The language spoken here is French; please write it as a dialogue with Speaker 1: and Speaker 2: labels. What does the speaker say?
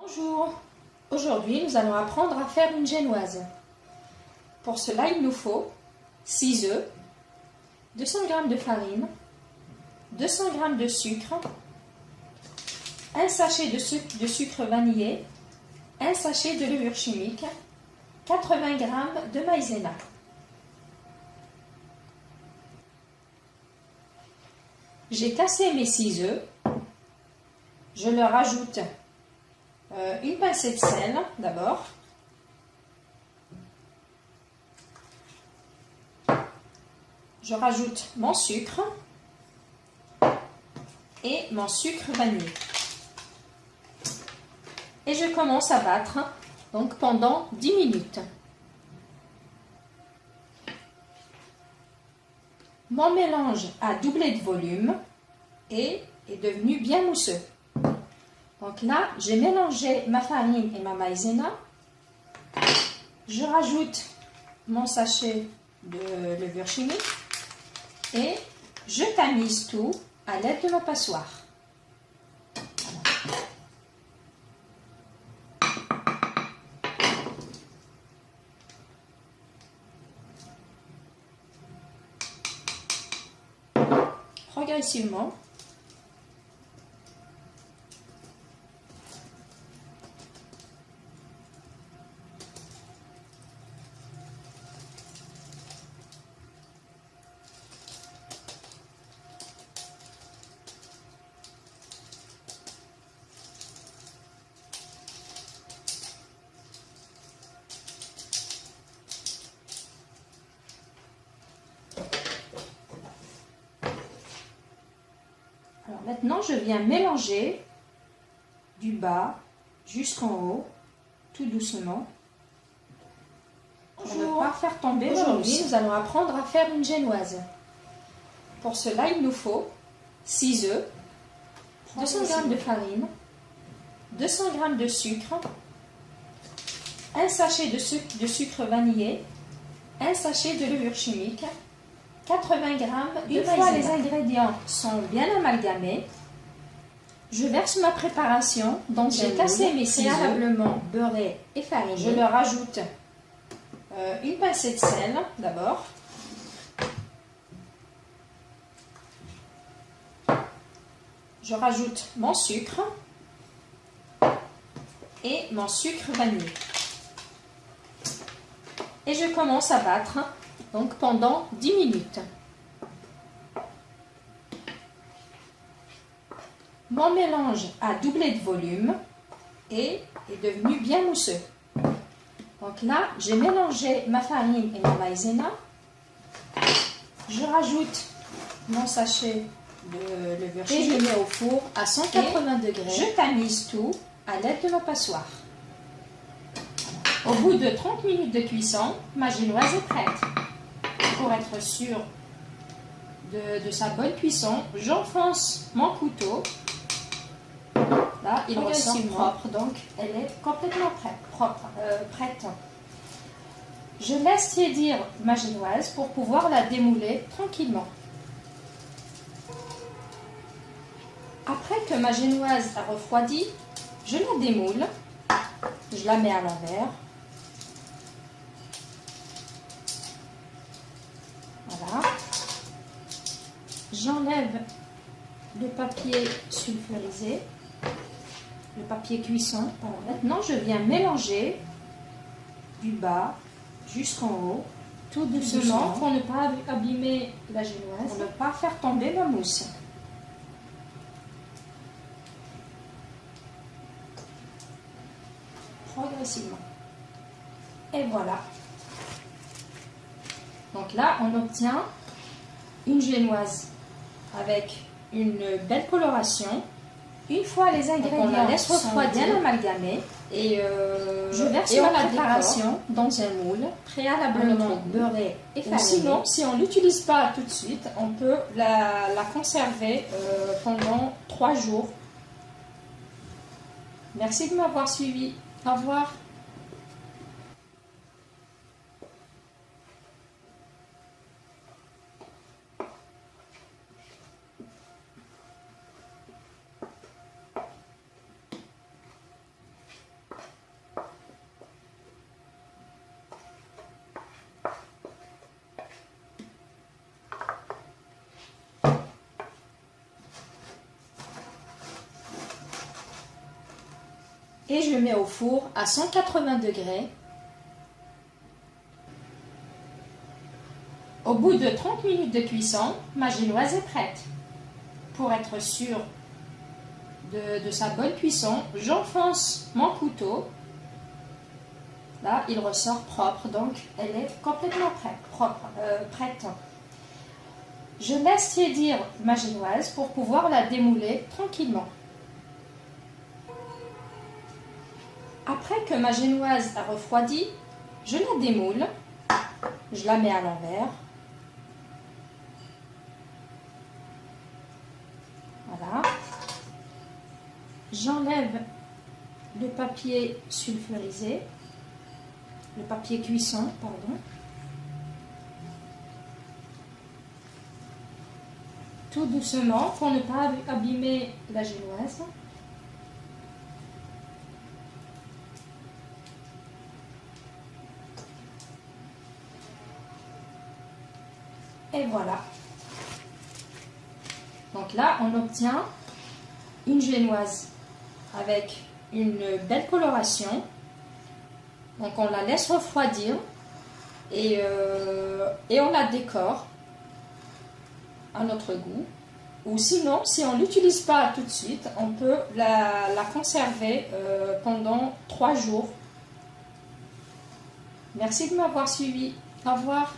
Speaker 1: Bonjour, aujourd'hui nous allons apprendre à faire une génoise. Pour cela il nous faut 6 œufs, 200 g de farine, 200 g de sucre, un sachet de sucre vanillé, un sachet de levure chimique, 80 g de maïzena. J'ai cassé mes 6 œufs, je leur ajoute une pincée de sel d'abord, je rajoute mon sucre et mon sucre vanillé et je commence à battre donc pendant 10 minutes. Mon mélange a doublé de volume et est devenu bien mousseux. Donc là, j'ai mélangé ma farine et ma maïzena. Je rajoute mon sachet de levure chimique et je tamise tout à l'aide de ma passoire. Progressivement. Alors maintenant, je viens mélanger du bas jusqu'en haut, tout doucement, pour ne pas faire tomber. Aujourd'hui, nous allons apprendre à faire une génoise. Pour cela, il nous faut 6 œufs, 200 g de farine, 200 g de sucre, un sachet de sucre vanillé, un sachet de levure chimique, 80 g de maïzena. Une fois les ingrédients sont bien amalgamés, je verse ma préparation. Donc j'ai cassé mes 6 œufs, préalablement beurrés et farinés. Je leur ajoute une pincée de sel d'abord. Je rajoute mon sucre et mon sucre vanillé. Et je commence à battre donc pendant 10 minutes. Mon mélange a doublé de volume et est devenu bien mousseux. Donc là, j'ai mélangé ma farine et ma maïzena. Je rajoute mon sachet de levure chimique et je mets au four à 180 degrés. Je tamise tout à l'aide de ma passoire. Au bout de 30 minutes de cuisson, ma génoise est prête. Pour être sûr de sa bonne cuisson, j'enfonce mon couteau. Là, il ressort propre, donc elle est complètement prête. Je laisse tiédir ma génoise pour pouvoir la démouler tranquillement. Après que ma génoise a refroidi, je la démoule, je la mets à l'envers. Voilà. J'enlève le papier sulfurisé, le papier cuisson. Alors maintenant, je viens mélanger du bas jusqu'en haut, tout doucement, pour ne pas abîmer la génoise, pour ne pas faire tomber la mousse. Progressivement. Et voilà. Donc là, on obtient une génoise avec une belle coloration. Une fois les ingrédients sont bien amalgamés, et je verse ma préparation dans un moule préalablement beurré et fariné. Sinon, si on ne l'utilise pas tout de suite, on peut la conserver pendant 3 jours. Merci de m'avoir suivi. Au revoir. et je mets au four à 180 degrés. Au bout de 30 minutes de cuisson, ma génoise est prête. Pour être sûr de sa bonne cuisson, j'enfonce mon couteau. Là, il ressort propre, donc elle est complètement prête. Je laisse tiédir ma génoise pour pouvoir la démouler tranquillement. Après que ma génoise a refroidi, je la démoule, je la mets à l'envers. Voilà. J'enlève le papier sulfurisé, le papier cuisson, pardon. Tout doucement pour ne pas abîmer la génoise. Et voilà. Donc là, on obtient une génoise avec une belle coloration. Donc on la laisse refroidir et on la décore à notre goût. Ou sinon, si on ne l'utilise pas tout de suite, on peut la conserver pendant 3 jours. Merci de m'avoir suivi. Au revoir.